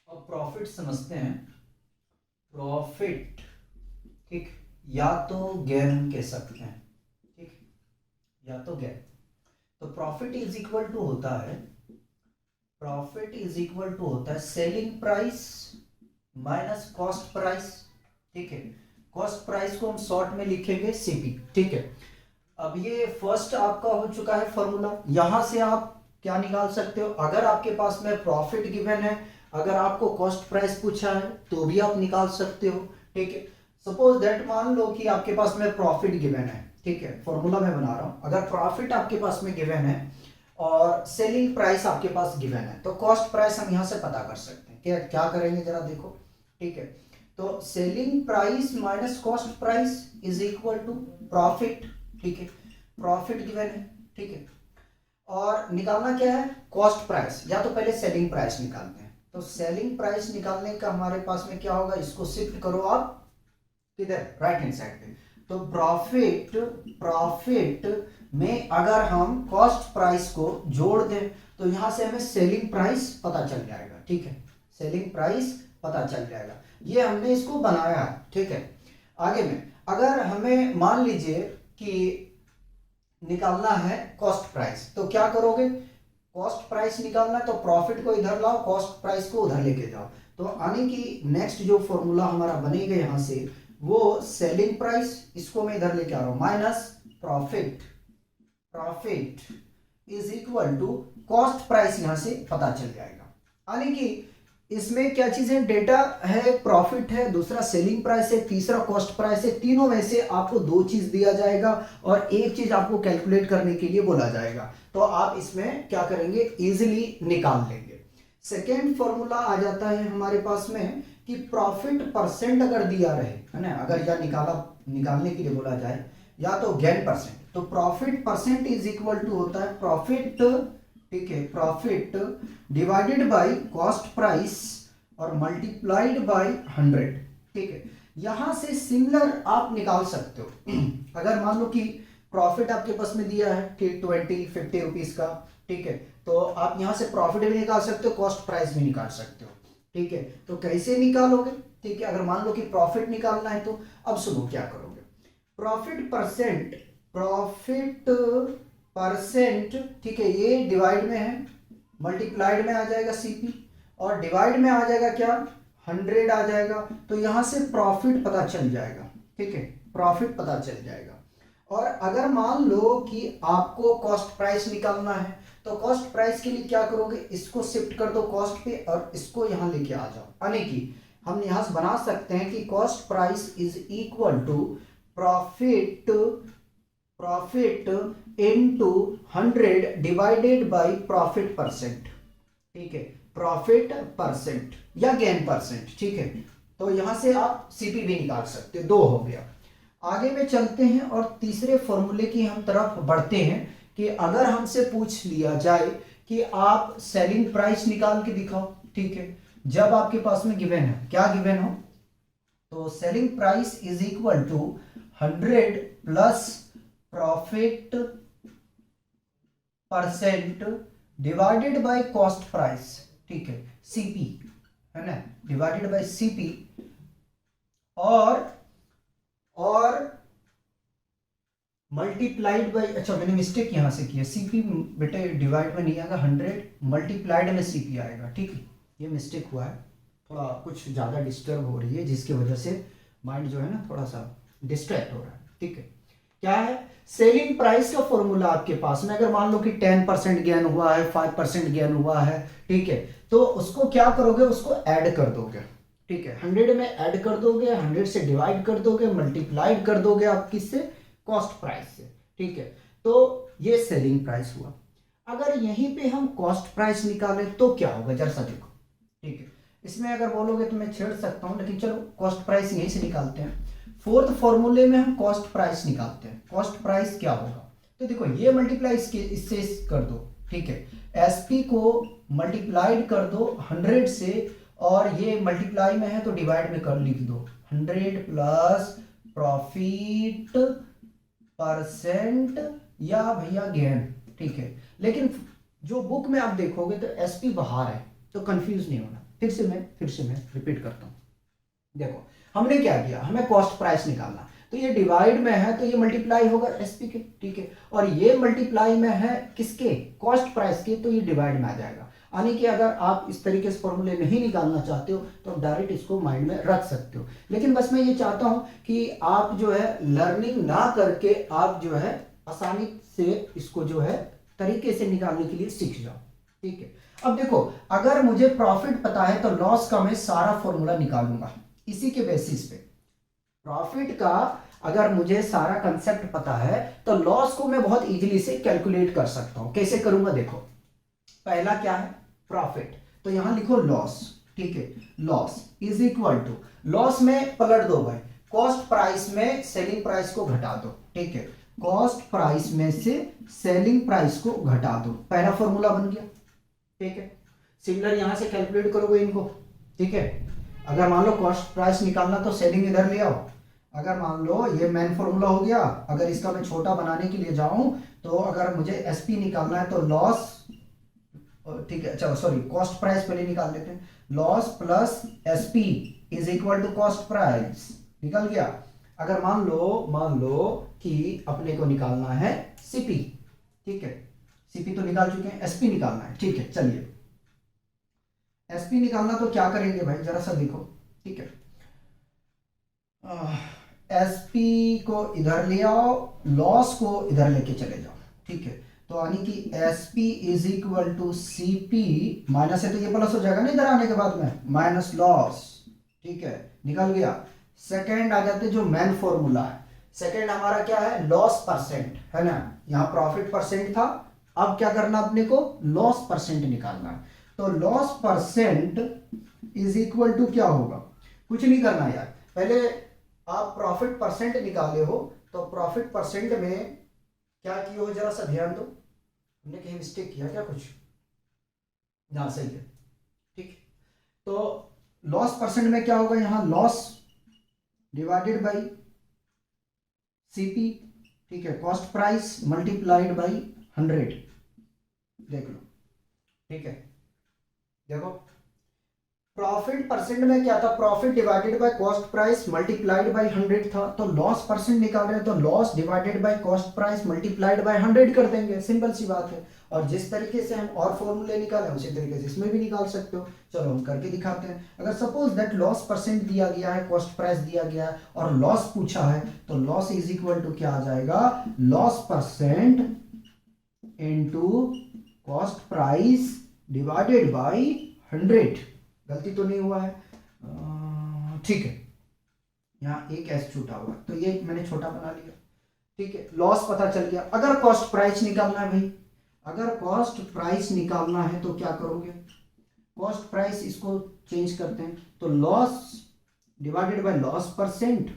अब प्रॉफिट समझते हैं। प्रॉफिट, ठीक, या तो गेन हम कह सकते हैं, ठीक, या तो गेन। तो प्रॉफिट इज इक्वल टू होता है, प्रॉफिट इज इक्वल टू होता है selling price minus cost price, ठीक है। कॉस्ट प्राइस को हम शॉर्ट में लिखेंगे सीपी, ठीक है। अब ये फर्स्ट आपका हो चुका है फॉर्मूला। यहां से आप क्या निकाल सकते हो, अगर आपके पास में प्रॉफिट गिवन है, अगर आपको कॉस्ट प्राइस पूछा है तो भी आप निकाल सकते हो, ठीक है। सपोज दैट मान लो कि आपके पास में प्रॉफिट गिवन है, ठीक है, फॉर्मूला मैं बना रहा हूं। अगर प्रॉफिट आपके पास में गिवन है और सेलिंग प्राइस आपके पास गिवन है, तो कॉस्ट प्राइस हम यहां से पता कर सकते हैं। क्या क्या करेंगे जरा देखो, ठीक है। तो selling price minus cost price is equal to profit, ठीक है। प्रॉफिट गिवन है, ठीक है। और निकालना क्या है, कॉस्ट प्राइस, या तो पहले सेलिंग प्राइस निकालते हैं। तो सेलिंग प्राइस निकालने का हमारे पास में क्या होगा, इसको शिफ्ट करो आप किधर, राइट हैंड साइड पे। तो प्रॉफिट, प्रॉफिट में अगर हम कॉस्ट प्राइस को जोड़ दें तो यहां से हमें सेलिंग प्राइस पता चल जाएगा, ठीक है। सेलिंग प्राइस पता चल जाएगा, ये हमने इसको बनाया है, ठीक है। आगे में अगर हमें मान लीजिए कि निकालना है कॉस्ट प्राइस, तो क्या करोगे, कॉस्ट प्राइस निकालना है तो प्रॉफिट को इधर लाओ, कॉस्ट प्राइस को उधर लेके जाओ। तो आने की नेक्स्ट जो फॉर्मूला हमारा बनेगा यहां से, वो सेलिंग प्राइस, इसको मैं इधर लेके आ रहा हूं, minus profit, profit is equal to cost price, यहां से पता चल जाएगा। यानी कि इसमें क्या चीज है, डेटा है, प्रॉफिट है, दूसरा सेलिंग प्राइस है, तीसरा कॉस्ट प्राइस है। तीनों में से आपको दो चीज दिया जाएगा और एक चीज आपको कैलकुलेट करने के लिए बोला जाएगा। तो आप इसमें क्या करेंगे, इजीली निकाल लेंगे। सेकेंड फॉर्मूला आ जाता है हमारे पास में कि प्रॉफिट परसेंट अगर दिया रहे, है ना, अगर या निकालने के लिए बोला जाए, या तो गेन परसेंट, तो profit percent is equal to होता है प्रॉफिट, ठीक है, profit divided by cost price और मल्टीप्लाइड बाय 100, ठीक है। यहां से सिमिलर आप निकाल सकते हो। अगर मान लो कि प्रॉफिट आपके पास में दिया है कि 20-50 रुपीज का, ठीक है, तो आप यहां से प्रॉफिट भी निकाल सकते हो, कॉस्ट प्राइस भी निकाल सकते हो, ठीक है। तो कैसे निकालोगे, ठीक है। अगर मान लो कि प्रॉफिट निकालना है तो अब सुनो क्या करोगे, प्रॉफिट परसेंट, प्रॉफिट परसेंट, ठीक है, ये डिवाइड में है, मल्टीप्लाइड में आ जाएगा सीपी, और डिवाइड में आ जाएगा क्या, 100 आ जाएगा। तो यहां से प्रॉफिट पता चल जाएगा, ठीक है, प्रॉफिट पता चल जाएगा। और अगर मान लो कि आपको कॉस्ट प्राइस निकालना है, तो कॉस्ट प्राइस के लिए क्या करोगे, इसको शिफ्ट कर दो कॉस्ट पे और इसको यहां लेके आ जाओ। यानी कि हम यहां से बना सकते हैं कि cost price is equal to profit, profit into 100 divided by profit percent, ठीक है, प्रॉफिट परसेंट या गेन परसेंट, ठीक है। तो यहां से आप सीपी भी निकाल सकते हो, दो हो गया। आगे में चलते हैं और तीसरे फॉर्मूले की हम तरफ बढ़ते हैं कि अगर हमसे पूछ लिया जाए कि आप सेलिंग प्राइस निकाल के दिखाओ, ठीक है, जब आपके पास में गिवन है, क्या गिवन हो, तो selling price is equal to 100 plus profit percent divided by cost price, ठीक है, सीपी, है ना, डिवाइडेड बाय सीपी, और मल्टीप्लाइड बाय, अच्छा मैंने मिस्टेक यहां से किया, सीपी बेटे डिवाइड में नहीं आएगा, 100 मल्टीप्लाइड में सीपी आएगा, ठीक है, ये मिस्टेक हुआ है, थोड़ा कुछ ज़्यादा डिस्टर्ब हो रही है जिसकी वजह से माइंड जो है ना थोड़ा सा डिस्ट्रैक्ट हो रहा है, ठीक है। क्या है, सेलिंग प्राइस का फॉर्मूला आपके पास में, अगर मान लो कि 10% गेन हुआ है, 5% गेन हुआ है, ठीक है, तो उसको क्या करोगे, उसको ऐड कर दोगे, ठीक है, 100 में ऐड कर दोगे, 100 से डिवाइड कर दोगे, मल्टीप्लाइड कर दोगे आप किससे, कॉस्ट प्राइस से, ठीक है। तो ये सेलिंग प्राइस हुआ। अगर यहीं पे हम कॉस्ट प्राइस निकालें तो क्या होगा, जरा सा देखो, ठीक है। इसमें अगर बोलोगे तो मैं छेड़ सकता हूं, लेकिन चलो कॉस्ट प्राइस यहीं से निकालते हैं। फोर्थ फॉर्मूले में हम कॉस्ट प्राइस निकालते हैं। कॉस्ट प्राइस क्या होगा, तो देखो ये मल्टीप्लाई इससे कर दो, ठीक है, एसपी को मल्टीप्लाइड कर दो 100 से, और ये मल्टीप्लाई में है तो डिवाइड में कर लिख दो, 100 प्लस प्रॉफिट परसेंट या भैया गेन, ठीक है। लेकिन जो बुक में आप देखोगे तो एसपी बाहर है, तो कंफ्यूज नहीं होना, फिर से मैं रिपीट करता हूँ। देखो हमने क्या किया, हमें कॉस्ट प्राइस निकालना, तो ये डिवाइड में है तो ये मल्टीप्लाई होगा एसपी के, ठीक है, और ये मल्टीप्लाई में है किसके, कॉस्ट प्राइस के, तो ये डिवाइड में आ जाएगा। यानी कि अगर आप इस तरीके से फॉर्मूले नहीं निकालना चाहते हो तो डायरेक्ट इसको माइंड में रख सकते हो, लेकिन बस मैं ये चाहता हूं कि आप जो है लर्निंग ना करके आप जो है आसानी से इसको जो है तरीके से निकालने के लिए सीख जाओ, ठीक है। अब देखो अगर मुझे प्रॉफिट पता है तो लॉस का मैं सारा फॉर्मूला निकालूंगा इसी के बेसिस पे। प्रॉफिट का अगर मुझे सारा कंसेप्ट पता है तो लॉस को मैं बहुत इजीली से कैलकुलेट कर सकता हूं। कैसे करूंगा, देखो पहला क्या है प्रॉफिट, तो यहां लिखो लॉस, ठीक है, loss is equal to, loss में पलट दो भाई, कॉस्ट प्राइस में सेलिंग प्राइस को घटा दो, ठीक है, कॉस्ट प्राइस में से सेलिंग प्राइस को घटा दो, पहला फॉर्मूला बन गया, ठीक है। सिमिलर यहां से कैलकुलेट करोगे इनको, ठीक है। अगर मान लो कॉस्ट प्राइस निकालना तो सेलिंग इधर ले आओ, अगर मान लो ये मेन फॉर्मूला हो गया, अगर इसका मैं छोटा बनाने के लिए जाऊं तो अगर मुझे एसपी निकालना है तो लॉस, ठीक है, चलो सॉरी कॉस्ट प्राइस पहले निकाल लेते हैं, loss plus SP is equal to cost price, निकल गया। अगर मान लो कि अपने को निकालना है सीपी, ठीक है, सीपी तो निकाल चुके हैं, एसपी निकालना है, ठीक है, चलिए एसपी निकालना तो क्या करेंगे भाई जरा सा देखो, ठीक है, एसपी को इधर ले आओ, लॉस को इधर लेके चले जाओ, ठीक है, तो यानी कि SP is equal to CP, minus है तो ये प्लस हो जाएगा ना इधर आने के बाद में, माइनस लॉस, ठीक है, निकल गया। सेकंड आ जाते जो मेन फॉर्मूला है, सेकंड हमारा क्या है, लॉस परसेंट है ना, यहाँ प्रॉफिट परसेंट था, अब क्या करना अपने को, लॉस परसेंट निकालना है, तो loss percent is equal to क्या होगा, कुछ नहीं करना यार, पहले आप प्रॉफिट परसेंट निकाले हो तो प्रॉफिट परसेंट में क्या किए हो जरा सा ध्यान दो, हमने कहीं मिस्टेक किया क्या कुछ, ना सही है, ठीक, तो लॉस परसेंट में क्या होगा, यहां लॉस डिवाइडेड बाय सीपी, ठीक है, कॉस्ट प्राइस मल्टीप्लाइड बाय 100, देख लो, ठीक है। देखो प्रॉफिट परसेंट में क्या था, profit divided by cost price multiplied by 100 था, तो लॉस परसेंट निकाल रहे हैं तो loss divided by cost price multiplied by 100 कर देंगे, सिंपल सी बात है। और जिस तरीके से हम और फॉर्मूले निकाले उसी तरीके से इसमें भी निकाल सकते हो, चलो हम करके दिखाते हैं। अगर सपोज दैट लॉस परसेंट दिया गया है, कॉस्ट प्राइस दिया गया है और लॉस पूछा है, तो लॉस इज इक्वल टू क्या आ जाएगा, loss percent into cost price divided by 100, गलती तो नहीं हुआ है, ठीक है, यहाँ एक एस छूटा हुआ तो ये मैंने छोटा बना लिया, ठीक है, लॉस पता चल गया। अगर कॉस्ट प्राइस निकालना है भाई, अगर कॉस्ट प्राइस निकालना है तो क्या करोगे, कॉस्ट प्राइस इसको चेंज करते हैं, तो loss divided by loss percent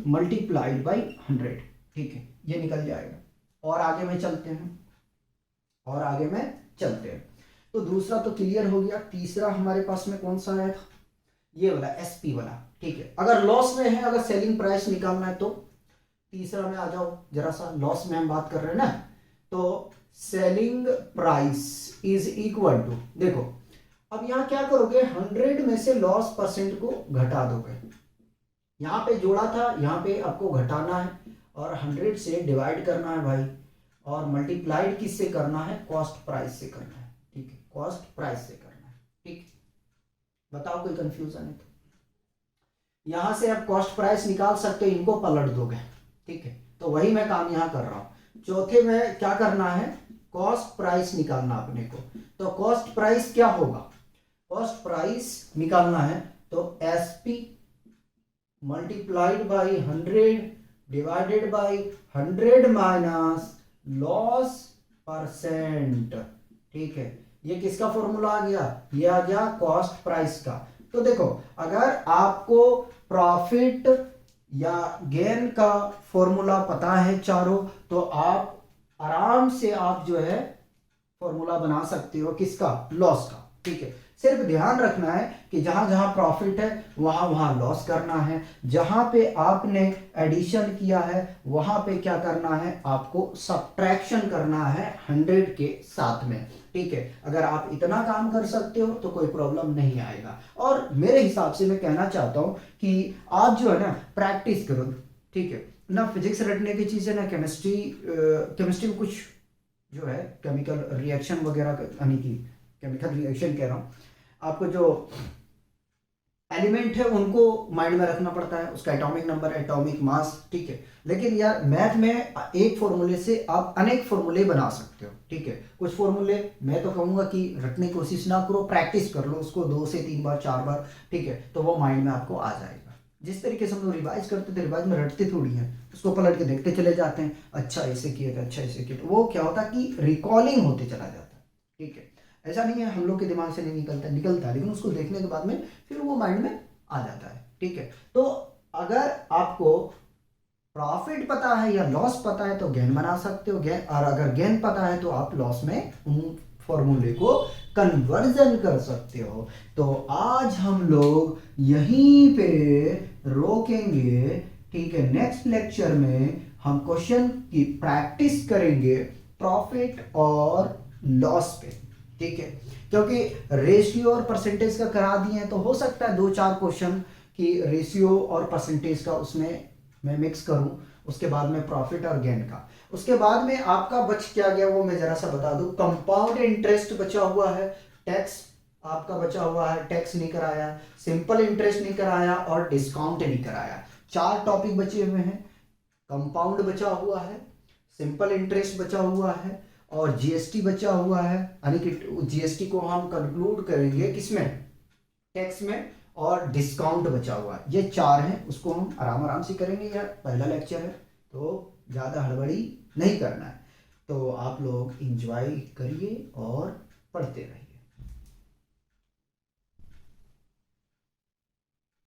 multiplied by 100, ठीक है, ये निकल जाएगा। और आगे में चलते हैं, तो दूसरा तो क्लियर हो गया, तीसरा हमारे पास में कौन सा आया था, ये वाला एसपी वाला, ठीक है। अगर लॉस में है, अगर सेलिंग प्राइस निकालना है तो तीसरा में आ जाओ जरा सा, लॉस में हम बात कर रहे हैं ना, तो selling price is equal to, देखो अब यहां क्या करोगे, 100 में से लॉस परसेंट को घटा दोगे, यहां पे जोड़ा था, यहां पे आपको घटाना है और 100 से डिवाइड करना है भाई, और मल्टीप्लाइड किससे करना है, कॉस्ट प्राइस से करना है, ठीक है, कॉस्ट प्राइस से करना है, ठीक, बताओ कोई कंफ्यूजन है तो। यहां से आप कॉस्ट प्राइस निकाल सकते हो, इनको पलट दोगे, ठीक है, तो वही मैं काम यहां कर रहा हूं। चौथे में क्या करना है, कॉस्ट प्राइस निकालना अपने को, तो कॉस्ट प्राइस क्या होगा, कॉस्ट प्राइस निकालना है तो SP multiplied by 100 divided bye 100 minus loss percent, ठीक है, ये किसका फॉर्मूला आ गया, ये आ गया कॉस्ट प्राइस का। तो देखो अगर आपको प्रॉफिट या गेन का फॉर्मूला पता है चारों, तो आप आराम से आप जो है फॉर्मूला बना सकते हो, किसका, लॉस का, ठीक है। सिर्फ ध्यान रखना है कि जहां जहां प्रॉफिट है वहां वहां लॉस करना है, जहां पे आपने एडिशन किया है वहां पे क्या करना है, आपको सब्ट्रैक्शन करना है 100 के साथ में। ठीक है, अगर आप इतना काम कर सकते हो तो कोई प्रॉब्लम नहीं आएगा। और मेरे हिसाब से मैं कहना चाहता हूं कि आप जो है ना प्रैक्टिस करो। ठीक है ना, फिजिक्स रटने की चीजें ना, केमिस्ट्री में कुछ जो है केमिकल रिएक्शन वगैरह यानी कि केमिकल रिएक्शन कह रहा हूं, आपको जो एलिमेंट है उनको माइंड में रखना पड़ता है, उसका एटॉमिक नंबर, एटॉमिक मास। ठीक है, लेकिन यार मैथ में एक फॉर्मूले से आप अनेक फॉर्मूले बना सकते हो। ठीक है, कुछ फॉर्मूले मैं तो कहूंगा कि रटने की कोशिश ना करो, प्रैक्टिस कर लो उसको 2 से 3 बार 4 बार। ठीक है, तो वो माइंड में आपको आ जाएगा। जिस तरीके से हम लोग रिवाइज करते थे, रिवाइज में रटते थोड़ी हैं, उसको पलट के देखते चले जाते हैं, अच्छा ऐसे किए थे, अच्छा ऐसे किए थे, वो क्या होता है कि रिकॉलिंग होते चला जाता है। ठीक है, ऐसा नहीं है हम लोग के दिमाग से नहीं निकलता, निकलता है, लेकिन उसको देखने के बाद में फिर वो माइंड में आ जाता है। ठीक है, तो अगर आपको प्रॉफिट पता है या लॉस पता है तो गेन बना सकते हो, गेन, और अगर गेन पता है तो आप लॉस में उन फॉर्मूले को कन्वर्जन कर सकते हो। तो आज हम लोग यहीं पे रोकेंगे। ठीक है, नेक्स्ट लेक्चर में हम क्वेश्चन की प्रैक्टिस करेंगे प्रॉफिट और लॉस पे। ठीक है, क्योंकि रेशियो और परसेंटेज का करा दिए हैं तो हो सकता है 2-4 क्वेश्चन की रेशियो और परसेंटेज का उसमें मैं मिक्स करूं, उसके बाद में प्रॉफिट और गेन का। उसके बाद में आपका बच क्या गया वो मैं जरा सा बता दूं। कंपाउंड इंटरेस्ट बचा हुआ है, टैक्स आपका बचा हुआ है, टैक्स नहीं कराया, सिंपल इंटरेस्ट नहीं कराया और डिस्काउंट नहीं कराया। 4 टॉपिक बचे हुए हैं। कंपाउंड बचा हुआ है, सिंपल इंटरेस्ट बचा हुआ है और जीएसटी बचा हुआ है, यानी कि जीएसटी को हम कंक्लूड करेंगे किसमें, टैक्स में, और डिस्काउंट बचा हुआ है। ये 4 हैं, उसको हम आराम आराम से करेंगे यार, पहला लेक्चर है तो ज़्यादा हड़बड़ी नहीं करना है। तो आप लोग इंजॉय करिए और पढ़ते रहिए।